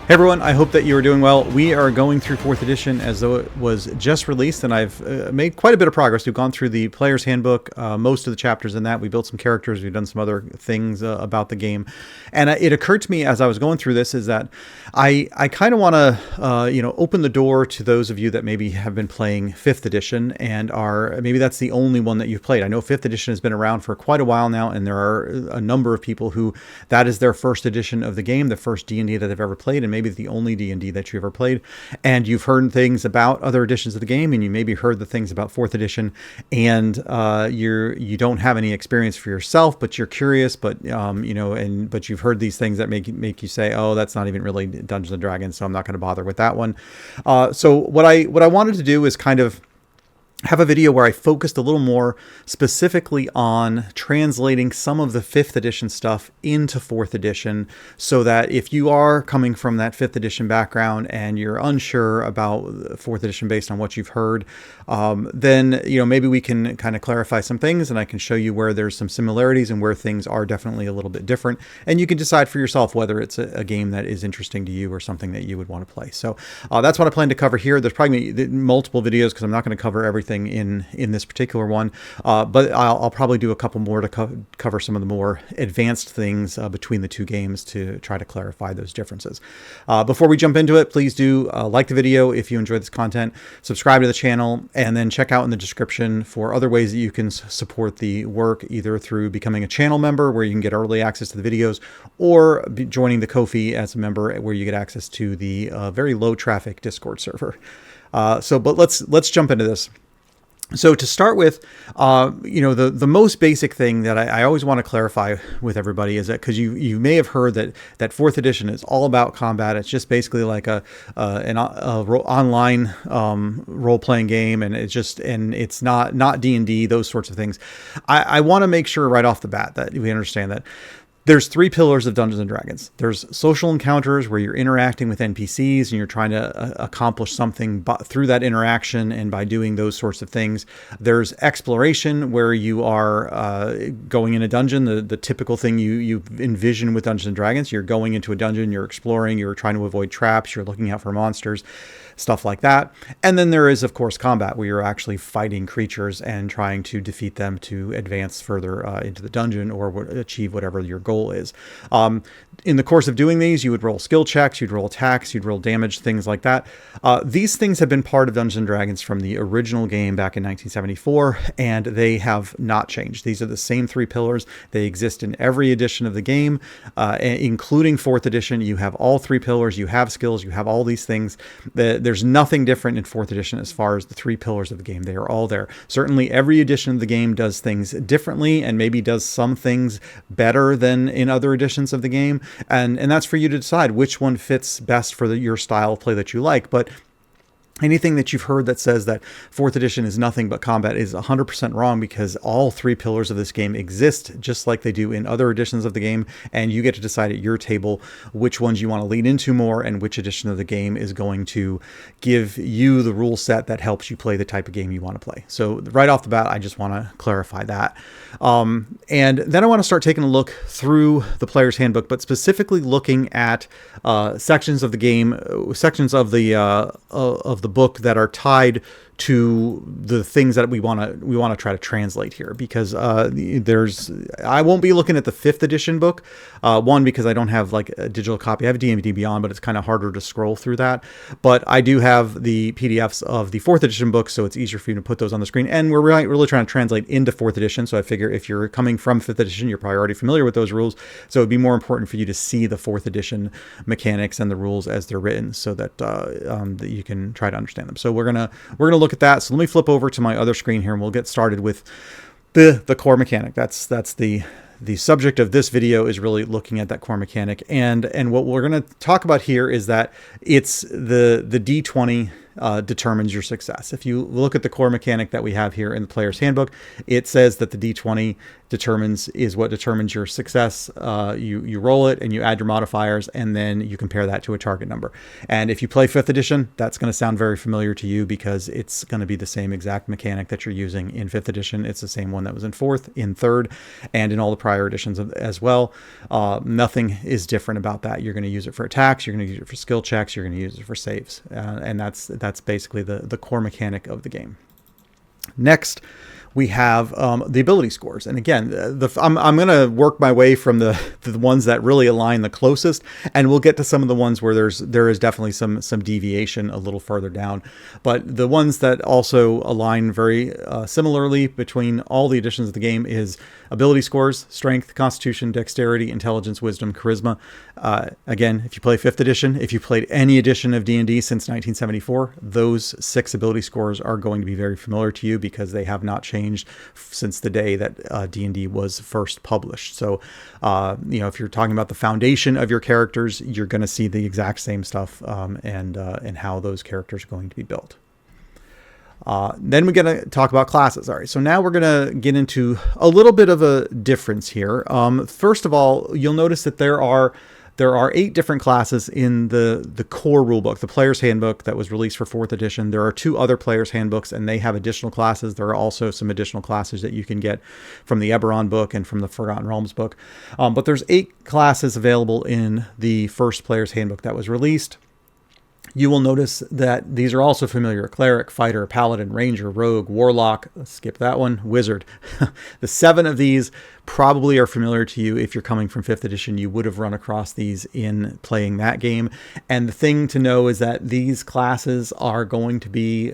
Hey everyone, I hope that you are doing well. We are going through 4th edition as though it was just released, and I've made quite a bit of progress. We've gone through the player's handbook, most of the chapters in that. We built some characters, we've done some other things about the game. And it occurred to me as I was going through this is that I kind of want to open the door to those of you that maybe have been playing 5th edition and are, maybe that's the only one that you've played. I know 5th edition has been around for quite a while now, and there are a number of people who that is their first edition of the game, the first D&D that they've ever played, and maybe the only D&D that you ever played, and you've heard things about other editions of the game, and you maybe heard the things about 4th edition, and you don't have any experience for yourself, but you're curious, but but you've heard these things that make you say, oh, that's not even really Dungeons and Dragons, so I'm not going to bother with that one. So what I wanted to do is kind of have a video where I focused a little more specifically on translating some of the 5th edition stuff into 4th edition, so that if you are coming from that 5th edition background and you're unsure about 4th edition based on what you've heard, then maybe we can kind of clarify some things, and I can show you where there's some similarities and where things are definitely a little bit different, and you can decide for yourself whether it's a game that is interesting to you or something that you would want to play. So that's what I plan to cover here. There's probably multiple videos because I'm not going to cover everything in this particular one, but I'll probably do a couple more to cover some of the more advanced things between the two games to try to clarify those differences. Before we jump into it, please do like the video if you enjoy this content, subscribe to the channel, and then check out in the description for other ways that you can support the work, either through becoming a channel member where you can get early access to the videos, or joining the Ko-fi as a member where you get access to the very low traffic Discord server. But let's jump into this. So to start with, the most basic thing that I always want to clarify with everybody is that, because you may have heard that 4th edition is all about combat. It's just basically like an online role-playing game, and it's not D&D, those sorts of things. I want to make sure right off the bat that we understand that there's 3 pillars of Dungeons and Dragons. There's social encounters where you're interacting with NPCs and you're trying to accomplish something through that interaction and by doing those sorts of things. There's exploration where you are going in a dungeon, the typical thing you envision with Dungeons and Dragons. You're going into a dungeon, you're exploring, you're trying to avoid traps, you're looking out for monsters, stuff like that. And then there is, of course, combat, where you're actually fighting creatures and trying to defeat them to advance further into the dungeon or achieve whatever your goal is. In the course of doing these, you would roll skill checks, you'd roll attacks, you'd roll damage, things like that. These things have been part of Dungeons & Dragons from the original game back in 1974, and they have not changed. These are the same 3 pillars. They exist in every edition of the game, including 4th edition. You have all 3 pillars, you have skills, you have all these things. There's nothing different in 4th edition as far as the 3 pillars of the game. They are all there. Certainly every edition of the game does things differently and maybe does some things better than in other editions of the game, and that's for you to decide which one fits best for your style of play that you like. But anything that you've heard that says that 4th edition is nothing but combat is 100% wrong, because all 3 pillars of this game exist just like they do in other editions of the game, and you get to decide at your table which ones you want to lean into more and which edition of the game is going to give you the rule set that helps you play the type of game you want to play. So right off the bat, I just want to clarify that. And then I want to start taking a look through the player's handbook, but specifically looking at sections of the game, sections of the book that are tied to the things that we want to try to translate here, because I won't be looking at the 5th edition book, one, because I don't have like a digital copy. I have D&D Beyond, but it's kind of harder to scroll through that. But I do have the PDFs of the 4th edition book, so it's easier for you to put those on the screen, and we're really trying to translate into 4th edition. So I figure if you're coming from 5th edition, you're probably already familiar with those rules, so it'd be more important for you to see the 4th edition mechanics and the rules as they're written, so that that you can try to understand them. So we're gonna look at that. So let me flip over to my other screen here, and we'll get started with the core mechanic. That's the subject of this video, is really looking at that core mechanic. And what we're going to talk about here is that it's the D20 determines your success. If you look at the core mechanic that we have here in the player's handbook, it says that the D20 is what determines your success. You roll it and you add your modifiers, and then you compare that to a target number. And if you play 5th edition, that's going to sound very familiar to you because it's going to be the same exact mechanic that you're using in 5th edition. It's the same one that was in 4th, in 3rd, and in all the prior editions as well. Nothing is different about that. You're going to use it for attacks, you're going to use it for skill checks, you're going to use it for saves, and that's basically the core mechanic of the game. Next, we have the ability scores. And again, I'm going to work my way from the ones that really align the closest, and we'll get to some of the ones where there is definitely some deviation a little further down. But the ones that also align very similarly between all the editions of the game is ability scores: strength, constitution, dexterity, intelligence, wisdom, charisma. Again, if you play 5th edition, if you played any edition of D&D since 1974, those 6 ability scores are going to be very familiar to you because they have not changed since the day that D&D was first published. So, if you're talking about the foundation of your characters, you're going to see the exact same stuff and how those characters are going to be built. Then we're going to talk about classes. All right, so now we're going to get into a little bit of a difference here. First of all, you'll notice that there are 8 different classes in the core rulebook, the player's handbook that was released for 4th edition. There are 2 other player's handbooks, and they have additional classes. There are also some additional classes that you can get from the Eberron book and from the Forgotten Realms book. But there's 8 classes available in the first player's handbook that was released. You will notice that these are also familiar: cleric, fighter, paladin, ranger, rogue, warlock. Let's skip that one. Wizard. The 7 of these probably are familiar to you. If you're coming from 5th edition, you would have run across these in playing that game. And the thing to know is that these classes are going to be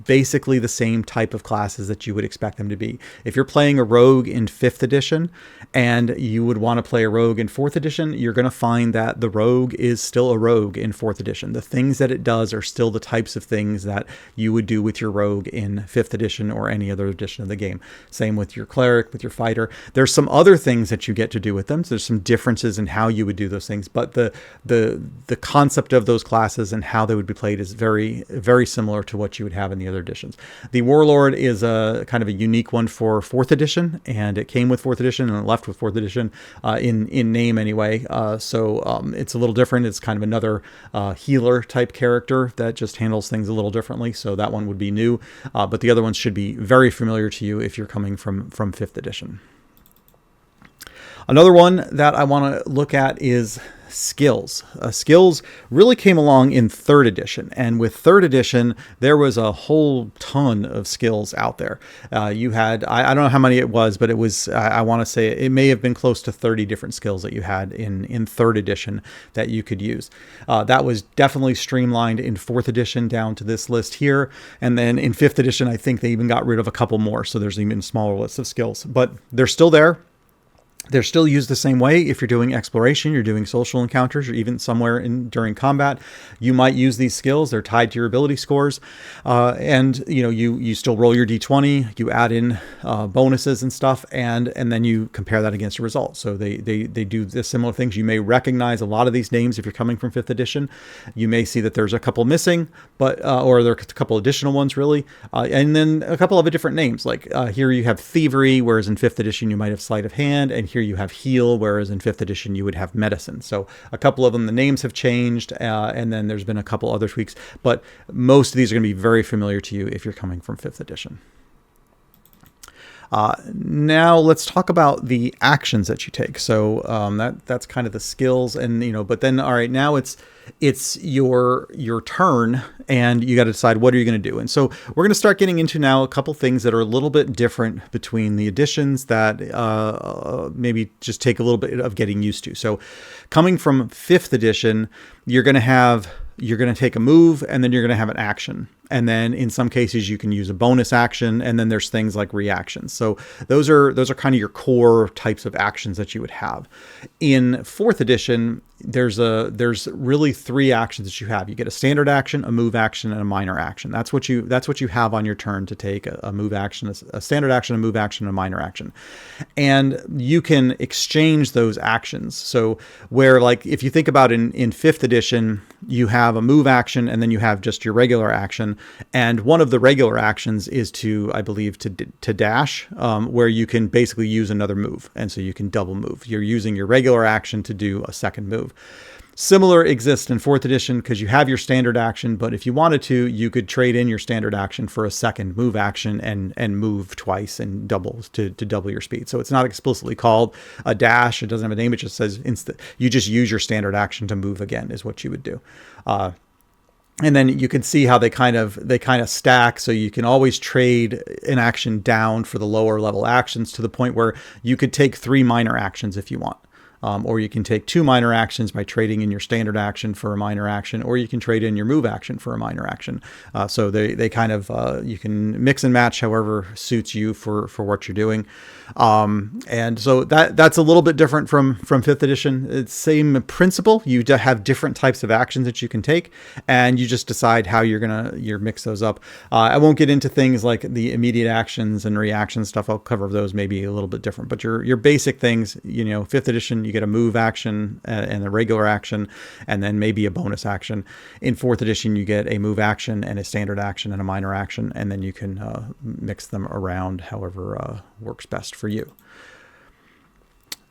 basically the same type of classes that you would expect them to be. If you're playing a rogue in 5th edition and you would want to play a rogue in 4th edition, you're going to find that the rogue is still a rogue in 4th edition. The things that it does are still the types of things that you would do with your rogue in 5th edition or any other edition of the game. Same with your cleric, with your fighter. There's some other things that you get to do with them. So there's some differences in how you would do those things, but the concept of those classes and how they would be played is very, very similar to what you would have in the other editions. The warlord is a kind of a unique one for 4th edition, and it came with 4th edition and it left with 4th edition in name anyway. So it's a little different. It's kind of another healer type character that just handles things a little differently. So that one would be new, but the other ones should be very familiar to you if you're coming from 5th edition. Another one that I want to look at is skills. Skills really came along in 3rd edition, and with 3rd edition there was a whole ton of skills out there. You had, I don't know how many it was, but it was, I want to say it may have been close to 30 different skills that you had in 3rd edition that you could use. That was definitely streamlined in 4th edition down to this list here, and then in 5th edition I think they even got rid of a couple more, so there's even a smaller list of skills, but they're still there. They're still used the same way. If you're doing exploration, you're doing social encounters, or even somewhere during combat, you might use these skills. They're tied to your ability scores, and you still roll your d20. You add in bonuses and stuff, and then you compare that against your results. So they do the similar things. You may recognize a lot of these names if you're coming from 5th edition. You may see that there's a couple missing, but or there are a couple additional ones really, and then a couple of different names. Like here you have thievery, whereas in 5th edition you might have sleight of hand, and here you have heal, whereas in 5th edition you would have medicine. So a couple of them, the names have changed, and then there's been a couple other tweaks, but most of these are going to be very familiar to you if you're coming from 5th edition. Now let's talk about the actions that you take. So that's kind of the skills, and but then all right, now it's your turn, and you got to decide what are you going to do. And so we're going to start getting into now a couple things that are a little bit different between the editions that maybe just take a little bit of getting used to. So coming from 5th edition, you're going to take a move, and then you're going to have an action. And then in some cases you can use a bonus action, and then there's things like reactions. So those are kind of your core types of actions that you would have. In 4th edition, there's really 3 actions that you have. You get a standard action, a move action, and a minor action. That's what you have on your turn to take: a move action, a standard action, a move action, and a minor action. And you can exchange those actions. So where, like, if you think about in 5th edition, you have a move action, and then you have just your regular action. And one of the regular actions is to, I believe, to dash, where you can basically use another move. And so you can double move. You're using your regular action to do a second move. Similar exists in 4th edition because you have your standard action, but if you wanted to, you could trade in your standard action for a second move action and move twice and double to double your speed. So it's not explicitly called a dash. It doesn't have a name. It just says you just use your standard action to move again is what you would do. And then you can see how they kind of stack. So you can always trade an action down for the lower level actions to the point where you could take 3 minor actions if you want. Or you can take 2 minor actions by trading in your standard action for a minor action, or you can trade in your move action for a minor action. So they kind of, you can mix and match however suits you for what you're doing. And so that's a little bit different from 5th edition. It's same principle. You have different types of actions that you can take, and you just decide how you're mix those up. I won't get into things like the immediate actions and reaction stuff. I'll cover those maybe a little bit different, but your basic things, 5th edition, you get a move action and a regular action, and then maybe a bonus action. In 4th edition, you get a move action and a standard action and a minor action, and then you can mix them around however works best for you.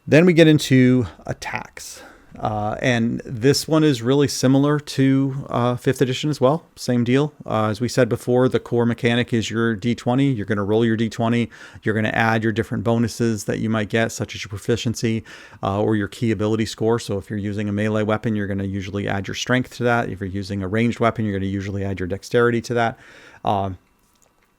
Then we get into attacks. And this one is really similar to 5th edition as well. Same deal. As we said before, the core mechanic is your D20. You're going to roll your D20. You're going to add your different bonuses that you might get, such as your proficiency or your key ability score. So if you're using a melee weapon, you're going to usually add your strength to that. If you're using a ranged weapon, you're going to usually add your dexterity to that.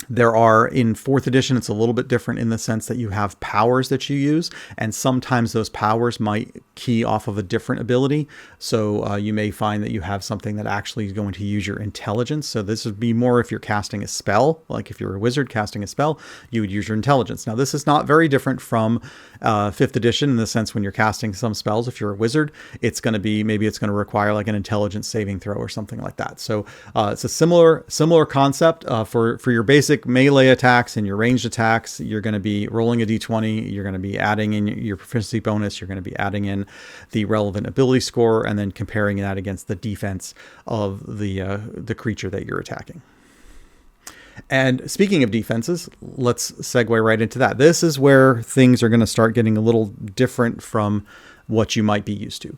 There are, in 4th edition, it's a little bit different in the sense that you have powers that you use, and sometimes those powers might key off of a different ability. So you may find that you have something that actually is going to use your intelligence. So this would be more if you're casting a spell, like if you're a wizard casting a spell, you would use your intelligence. Now, this is not very different from 5th edition in the sense when you're casting some spells. If you're a wizard, it's going to be, maybe it's going to require like an intelligence saving throw or something like that. So it's a similar concept for your basic melee attacks and your ranged attacks. You're going to be rolling a d20. You're going to be adding in your proficiency bonus. You're going to be adding in the relevant ability score, and then comparing that against the defense of the creature that you're attacking. And speaking of defenses, let's segue right into that. This is where things are going to start getting a little different from what you might be used to.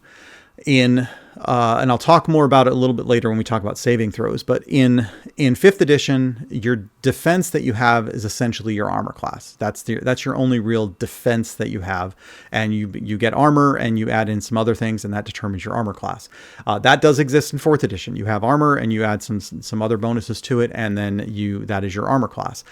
And I'll talk more about it a little bit later when we talk about saving throws. But in 5th edition, your defense that you have is essentially your armor class. That's your only real defense that you have. And you get armor and you add in some other things, and that determines your armor class. That does exist in 4th edition. You have armor and you add some other bonuses to it, and then that is your armor class.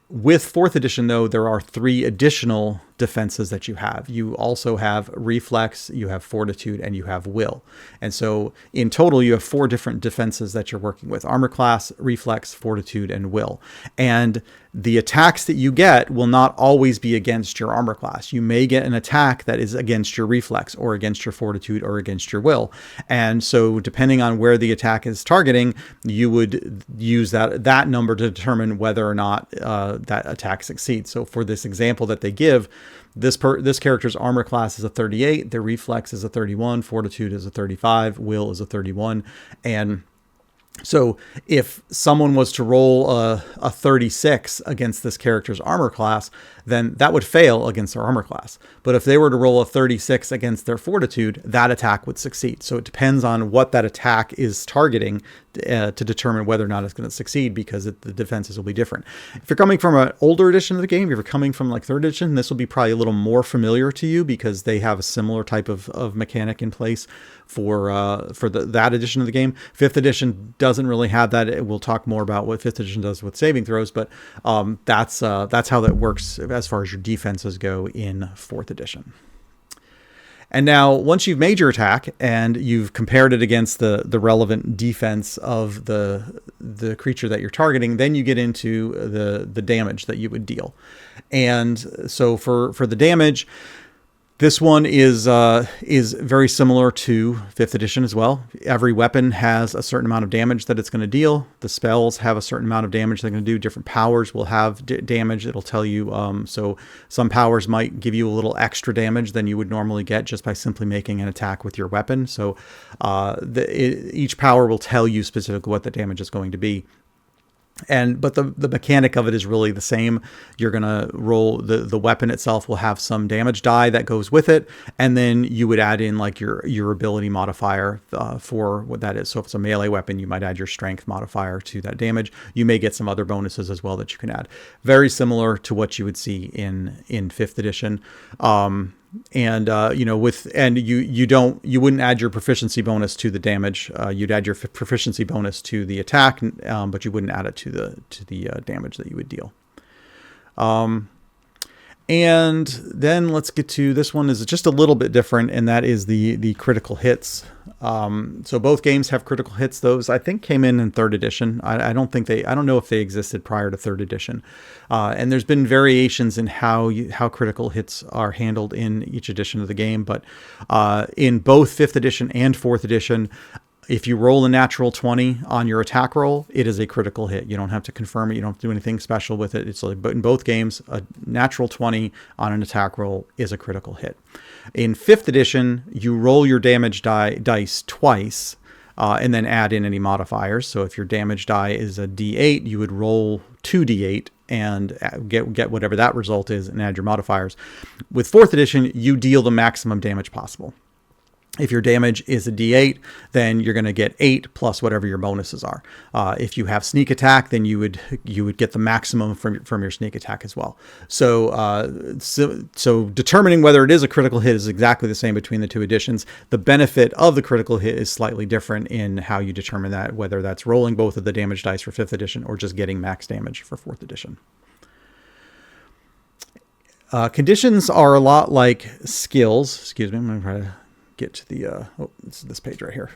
With 4th edition, though, there are 3 additional defenses that you have. You also have reflex, you have fortitude, and you have will. And so in total, you have 4 different defenses that you're working with: armor class, reflex, fortitude, and will. And the attacks that you get will not always be against your armor class. You may get an attack that is against your reflex or against your fortitude or against your will. And so depending on where the attack is targeting, you would use that number to determine whether or not that attack succeeds. So for this example that they give, this character's armor class is a 38, their reflex is a 31, fortitude is a 35, will is a 31, and so if someone was to roll a 36 against this character's armor class, then that would fail against their armor class. But if they were to roll a 36 against their fortitude, that attack would succeed. So it depends on what that attack is targeting to determine whether or not it's going to succeed, because the defenses will be different. If you're coming from an older edition of the game, if you're coming from like 3rd edition, this will be probably a little more familiar to you because they have a similar type of mechanic in place for that edition of the game. 5th edition doesn't really have that. We'll talk more about what 5th edition does with saving throws, but that's how that works as far as your defenses go in 4th edition. And now, once you've made your attack and you've compared it against the relevant defense of the creature that you're targeting, then you get into the damage that you would deal. And so for the damage, This one is very similar to 5th edition as well. Every weapon has a certain amount of damage that it's going to deal. The spells have a certain amount of damage they're going to do. Different powers will have damage. It'll tell you. So some powers might give you a little extra damage than you would normally get just by simply making an attack with your weapon. So each power will tell you specifically what the damage is going to be. But the mechanic of it is really the same. You're going to roll the weapon itself will have some damage die that goes with it. And then you would add in like your ability modifier for what that is. So if it's a melee weapon, you might add your strength modifier to that damage. You may get some other bonuses as well that you can add. Very similar to what you would see in 5th edition. You wouldn't add your proficiency bonus to the damage. You'd add your proficiency bonus to the attack, but you wouldn't add it to the damage that you would deal. And then let's get to this one is just a little bit different, and that is the critical hits. So both games have critical hits. Those I think came in 3rd edition. I don't know if they existed prior to 3rd edition. And there's been variations in how critical hits are handled in each edition of the game. But in both 5th edition and 4th edition, if you roll a natural 20 on your attack roll, it is a critical hit. You don't have to confirm it. You don't have to do anything special with it. But in both games, a natural 20 on an attack roll is a critical hit. In 5th edition, you roll your damage dice twice and then add in any modifiers. So if your damage die is a D8, you would roll 2d8 and get whatever that result is and add your modifiers. With 4th edition, you deal the maximum damage possible. If your damage is a D8, then you're going to get 8 plus whatever your bonuses are. If you have sneak attack, then you would get the maximum from your sneak attack as well. So determining whether it is a critical hit is exactly the same between the two editions. The benefit of the critical hit is slightly different in how you determine that, whether that's rolling both of the damage dice for 5th edition or just getting max damage for 4th edition. Conditions are a lot like skills. Excuse me, I'm going to try to get to the this page right here.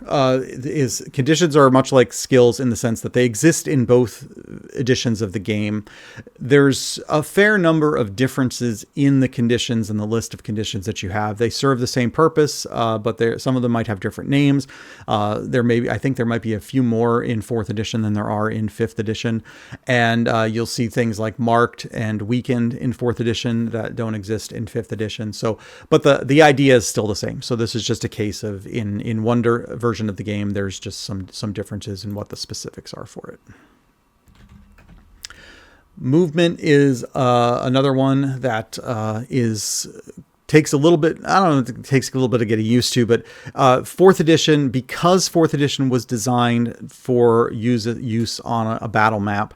Conditions are much like skills in the sense that they exist in both editions of the game. There's a fair number of differences in the conditions and the list of conditions that you have. They serve the same purpose, but some of them might have different names. I think there might be a few more in 4th edition than there are in 5th edition, and you'll see things like marked and weakened in 4th edition that don't exist in 5th edition. So, but the idea is still the same. So this is just a case of in one version of the game, there's just some differences in what the specifics are for it. Movement is another one that takes a little bit. I don't know. It takes a little bit of getting used to, but 4th edition, because 4th edition was designed for use on a battle map,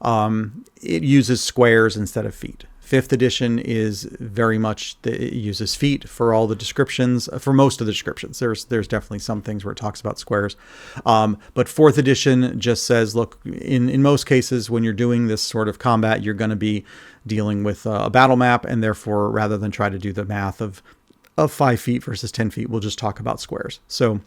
it uses squares instead of feet. 5th edition is very much, it uses feet for all the descriptions, for most of the descriptions. There's definitely some things where it talks about squares. But 4th edition just says, look, in most cases, when you're doing this sort of combat, you're going to be dealing with a battle map. And therefore, rather than try to do the math of 5 feet versus 10 feet, we'll just talk about squares. So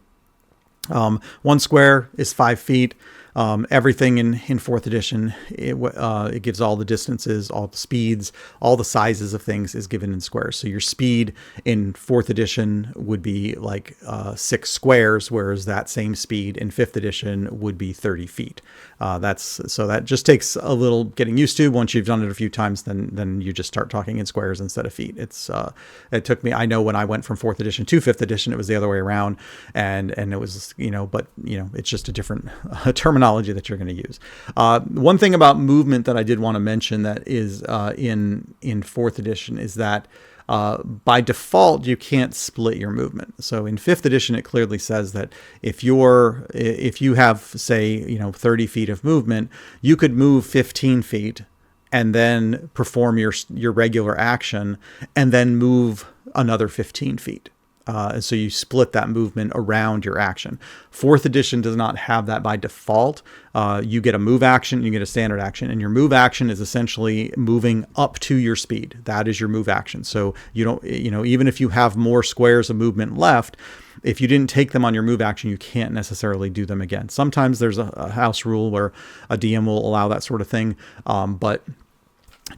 1 square is 5 feet. Everything in 4th edition, it gives all the distances, all the speeds, all the sizes of things is given in squares. So your speed in 4th edition would be like 6 squares, whereas that same speed in 5th edition would be 30 feet. So that just takes a little getting used to. Once you've done it a few times, then you just start talking in squares instead of feet. It took me, I know when I went from 4th edition to 5th edition, it was the other way around, and it was, it's just a different terminology that you're going to use. One thing about movement that I did want to mention that is in 4th edition is that by default you can't split your movement. So in 5th edition it clearly says that if you have, say, 30 feet of movement, you could move 15 feet and then perform your regular action and then move another 15 feet. And so you split that movement around your action. 4th edition does not have that by default. You get a move action, you get a standard action, and your move action is essentially moving up to your speed. That is your move action. So you don't, even if you have more squares of movement left, if you didn't take them on your move action, you can't necessarily do them again. Sometimes there's a house rule where a DM will allow that sort of thing, but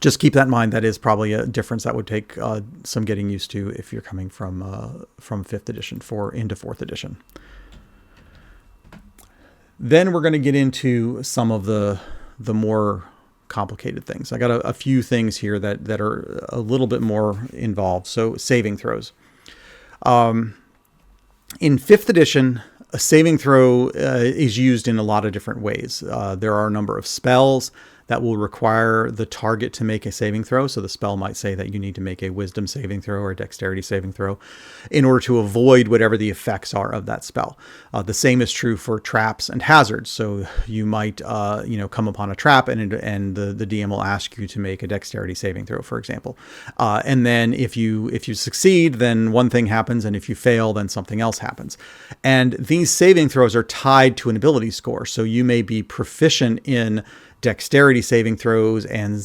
Just keep that in mind. That is probably a difference that would take some getting used to if you're coming from 5th edition into 4th edition. Then we're going to get into some of the more complicated things. I got a few things here that are a little bit more involved. So saving throws. In 5th edition, a saving throw is used in a lot of different ways. There are a number of spells that will require the target to make a saving throw. So the spell might say that you need to make a wisdom saving throw or a dexterity saving throw in order to avoid whatever the effects are of that spell. The same is true for traps and hazards. So you might, come upon a trap and the DM will ask you to make a dexterity saving throw, for example. And then if you succeed, then one thing happens. And if you fail, then something else happens. And these saving throws are tied to an ability score. So you may be proficient in dexterity saving throws and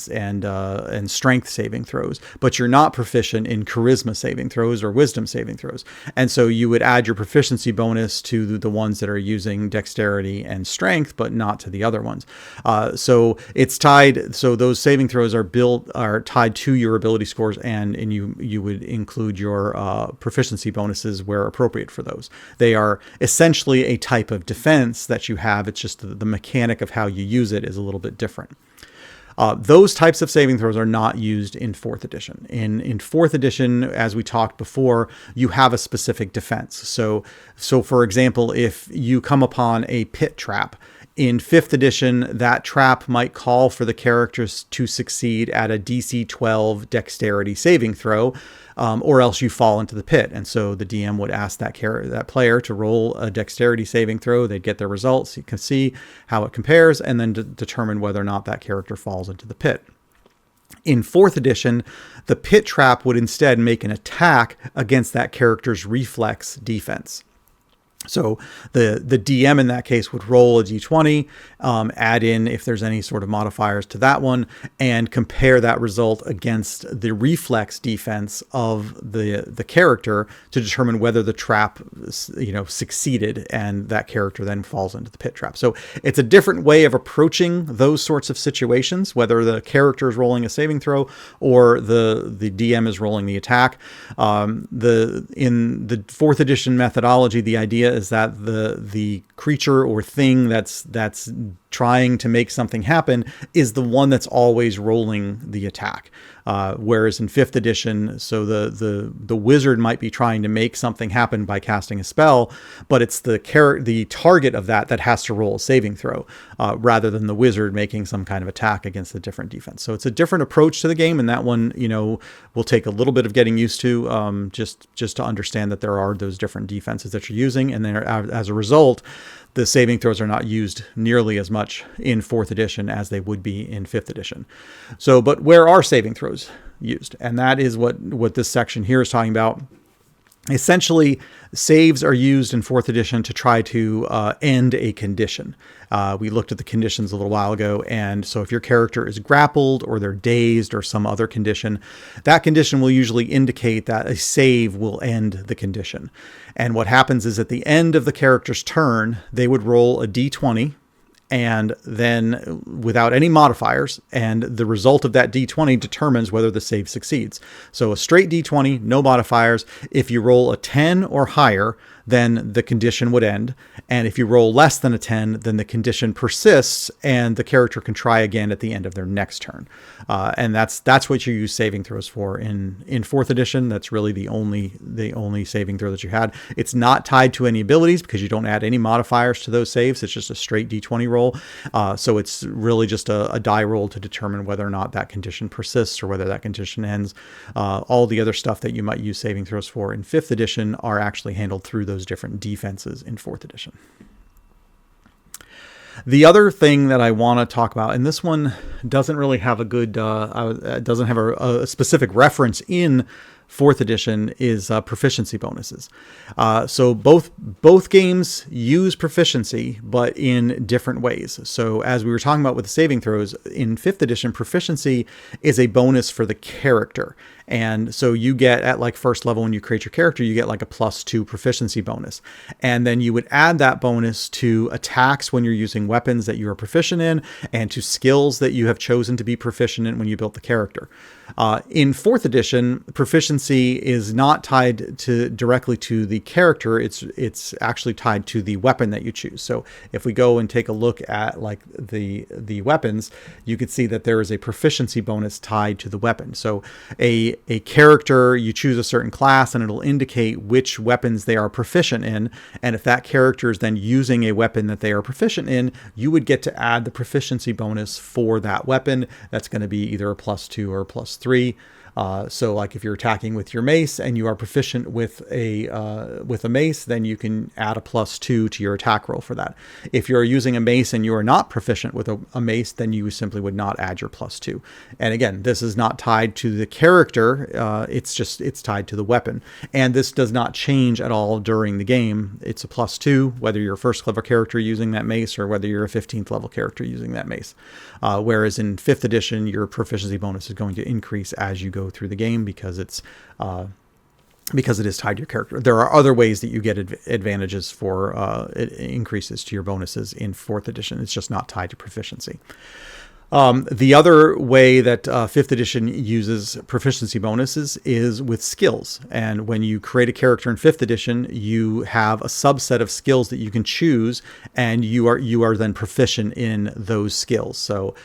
strength saving throws, but you're not proficient in charisma saving throws or wisdom saving throws. And so you would add your proficiency bonus to the ones that are using dexterity and strength, but not to the other ones. So it's tied. So those saving throws are tied to your ability scores, and you would include your proficiency bonuses where appropriate for those. They are essentially a type of defense that you have. It's just the mechanic of how you use it is a little bit different. Those types of saving throws are not used in 4th edition. In 4th edition, as we talked before, you have a specific defense. So for example, if you come upon a pit trap, in 5th edition, that trap might call for the characters to succeed at a DC 12 dexterity saving throw, or else you fall into the pit. And so the DM would ask that player to roll a dexterity saving throw. They'd get their results. You can see how it compares and then determine whether or not that character falls into the pit. In 4th edition, the pit trap would instead make an attack against that character's reflex defense. So the DM in that case would roll a d20, add in if there's any sort of modifiers to that one, and compare that result against the reflex defense of the character to determine whether the trap succeeded, and that character then falls into the pit trap. So it's a different way of approaching those sorts of situations, whether the character is rolling a saving throw or the DM is rolling the attack. In the 4th edition methodology, the idea is that the creature or thing that's trying to make something happen is the one that's always rolling the attack. Whereas in 5th edition, so the wizard might be trying to make something happen by casting a spell, but it's the target of that has to roll a saving throw, rather than the wizard making some kind of attack against a different defense. So it's a different approach to the game, and that one, will take a little bit of getting used to, just to understand that there are those different defenses that you're using, and then as a result, the saving throws are not used nearly as much in 4th edition as they would be in 5th edition. So, but where are saving throws used? And that is what this section here is talking about. Essentially, saves are used in 4th edition to try to end a condition. We looked at the conditions a little while ago, and so if your character is grappled or they're dazed or some other condition, that condition will usually indicate that a save will end the condition. And what happens is at the end of the character's turn, they would roll a d20, and then without any modifiers, and the result of that d20 determines whether the save succeeds. So a straight d20, no modifiers. If you roll a 10 or higher, then the condition would end. And if you roll less than a 10, then the condition persists and the character can try again at the end of their next turn. And that's what you use saving throws for in 4th edition. That's really the only saving throw that you had. It's not tied to any abilities because you don't add any modifiers to those saves. It's just a straight d20 roll. So it's really just a die roll to determine whether or not that condition persists or whether that condition ends. All the other stuff that you might use saving throws for in 5th edition are actually handled through those different defenses in 4th edition. The other thing that I want to talk about, and this one doesn't really have a good, doesn't have a specific reference in 4th edition, is proficiency bonuses. So both games use proficiency, but in different ways. So as we were talking about with the saving throws, in 5th edition, proficiency is a bonus for the character. And so you get at like first level when you create your character, you get like a +2 proficiency bonus. And then you would add that bonus to attacks when you're using weapons that you are proficient in, and to skills that you have chosen to be proficient in when you built the character. In 4th edition, proficiency is not tied directly to the character. It's actually tied to the weapon that you choose. So if we go and take a look at like the weapons, you could see that there is a proficiency bonus tied to the weapon. So a character, you choose a certain class and it'll indicate which weapons they are proficient in. And if that character is then using a weapon that they are proficient in, you would get to add the proficiency bonus for that weapon. That's going to be either a +2 or a +3. So like if you're attacking with your mace and you are proficient with a mace, then you can add a +2 to your attack roll for that. If you're using a mace and you are not proficient with a mace, then you simply would not add your +2. And again, this is not tied to the character. It's tied to the weapon. And this does not change at all during the game. It's a +2, whether you're a 1st level character using that mace or whether you're a 15th level character using that mace. Whereas in 5th edition, your proficiency bonus is going to increase as you go through the game because it is tied to your character. There are other ways that you get advantages for increases to your bonuses in 4th edition. It's just not tied to proficiency. The other way that 5th edition uses proficiency bonuses is with skills. And when you create a character in 5th edition, you have a subset of skills that you can choose, and you are then proficient in those skills. So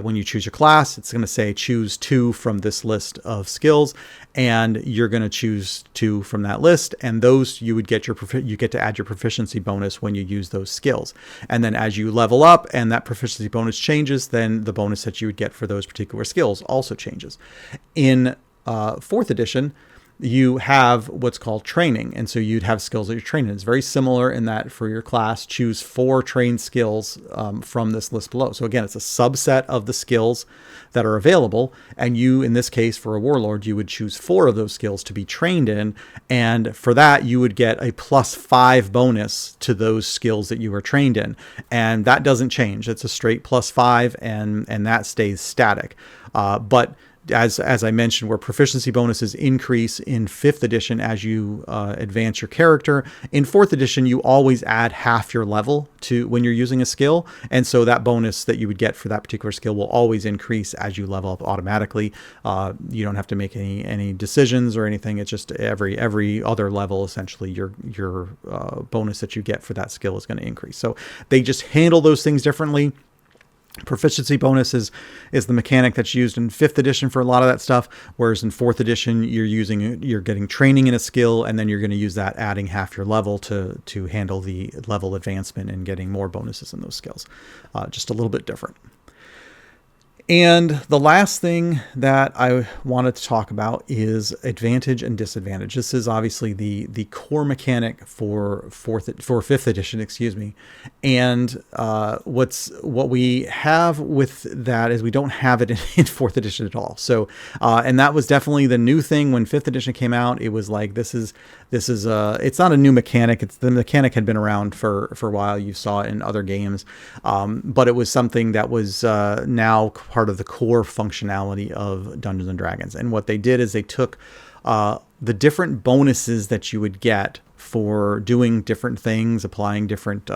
when you choose your class, it's going to say choose 2 from this list of skills, and you're going to choose 2 from that list, and those you get to add your proficiency bonus when you use those skills. And then as you level up and that proficiency bonus changes, then the bonus that you would get for those particular skills also changes. In 4th edition, you have what's called training. And so you'd have skills that you're training. It's very similar in that for your class, choose 4 trained skills from this list below. So again, it's a subset of the skills that are available. And you, in this case, for a warlord, you would choose 4 of those skills to be trained in. And for that, you would get a +5 bonus to those skills that you were trained in. And that doesn't change. It's a straight +5, and that stays static. But as I mentioned, where proficiency bonuses increase in 5th edition as you advance your character, in 4th edition, you always add half your level to when you're using a skill. And so that bonus that you would get for that particular skill will always increase as you level up automatically. You don't have to make any decisions or anything. It's just every other level, essentially, your bonus that you get for that skill is going to increase. So they just handle those things differently. Proficiency bonus is the mechanic that's used in 5th edition for a lot of that stuff, whereas in 4th edition you're getting training in a skill, and then you're going to use that adding half your level to handle the level advancement and getting more bonuses in those skills. Just a little bit different. And the last thing that I wanted to talk about is advantage and disadvantage. This is obviously the core mechanic for 5th edition, excuse me. And what we have with that is we don't have it in 4th edition at all. So and that was definitely the new thing when 5th edition came out. It was like this is it's not a new mechanic. The mechanic had been around for a while. You saw it in other games, but it was something that was now part of the core functionality of Dungeons and Dragons. And what they did is they took the different bonuses that you would get for doing different things, applying different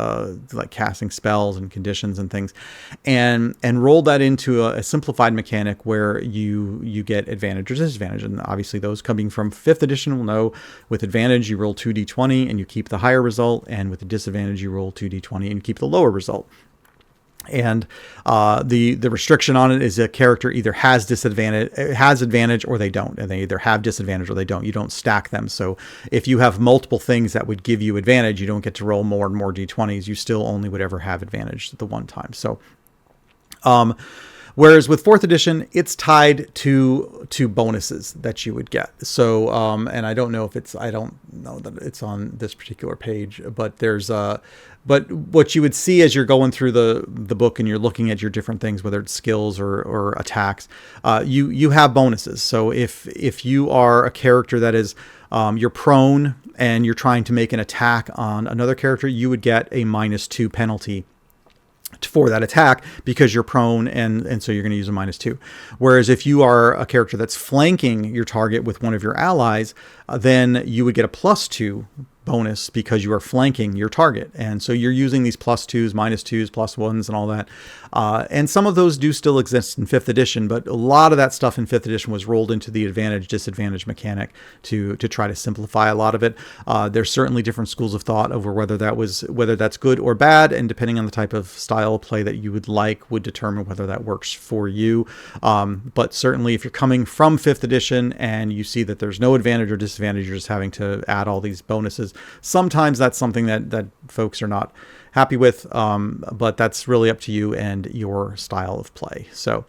like casting spells and conditions and things, and rolled that into a simplified mechanic where you get advantage or disadvantage. And obviously those coming from 5th edition will know with advantage you roll 2d20 and you keep the higher result, and with the disadvantage you roll 2d20 and you keep the lower result. And the restriction on it is a character either has advantage or they don't, and they either have disadvantage or they don't. You don't stack them. So if you have multiple things that would give you advantage, you don't get to roll more and more d20s. You still only would ever have advantage the one time. So whereas with 4th edition, it's tied to bonuses that you would get. So, and I don't know that it's on this particular page, but but what you would see as you're going through the book and you're looking at your different things, whether it's skills or attacks, you have bonuses. So if you are a character that is, you're prone and you're trying to make an attack on another character, you would get a -2 penalty for that attack because you're prone, and so you're going to use a -2. Whereas if you are a character that's flanking your target with one of your allies, then you would get a +2 bonus because you are flanking your target. And so you're using these +2s, -2s, +1s, and all that. And some of those do still exist in 5th edition, but a lot of that stuff in 5th edition was rolled into the advantage disadvantage mechanic to try to simplify a lot of it. There's certainly different schools of thought over whether that's good or bad, and depending on the type of style of play that you would like would determine whether that works for you. But certainly if you're coming from 5th edition and you see that there's no advantage or disadvantage, you're just having to add all these bonuses. Sometimes that's something that folks are not happy with, but that's really up to you and your style of play. So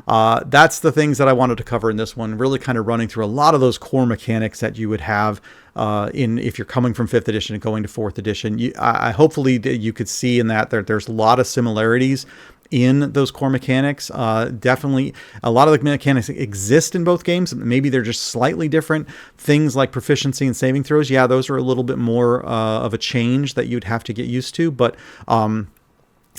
that's the things that I wanted to cover in this one, really kind of running through a lot of those core mechanics that you would have if you're coming from 5th edition and going to 4th edition. I hopefully you could see in that there's a lot of similarities in those core mechanics. Definitely a lot of the mechanics exist in both games. Maybe they're just slightly different. Things like proficiency and saving throws, yeah, those are a little bit more of a change that you'd have to get used to, but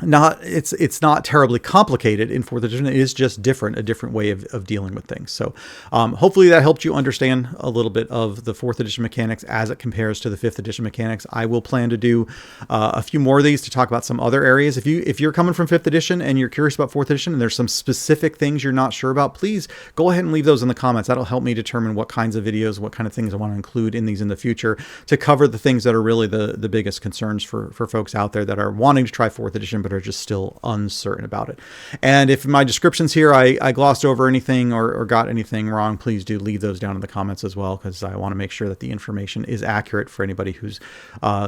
it's not terribly complicated in 4th edition. It is just different, a different way of dealing with things. So hopefully that helped you understand a little bit of the 4th edition mechanics as it compares to the 5th edition mechanics. I will plan to do a few more of these to talk about some other areas. If you're coming from 5th edition and you're curious about 4th edition and there's some specific things you're not sure about, please go ahead and leave those in the comments. That'll help me determine what kinds of videos, what kind of things I want to include in these in the future to cover the things that are really the biggest concerns for folks out there that are wanting to try 4th edition but are just still uncertain about it. And if in my descriptions here I glossed over anything or got anything wrong, please do leave those down in the comments as well, because I want to make sure that the information is accurate for anybody who's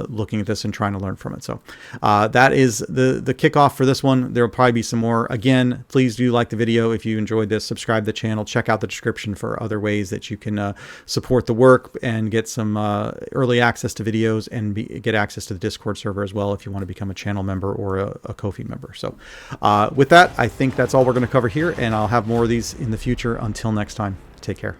looking at this and trying to learn from it. So that is the kickoff for this one. There will probably be some more. Again, please do like the video if you enjoyed this, subscribe to the channel, check out the description for other ways that you can support the work and get some early access to videos and get access to the Discord server as well if you want to become a channel member or a Ko-fi member. So with that, I think that's all we're going to cover here, and I'll have more of these in the future. Until next time, take care.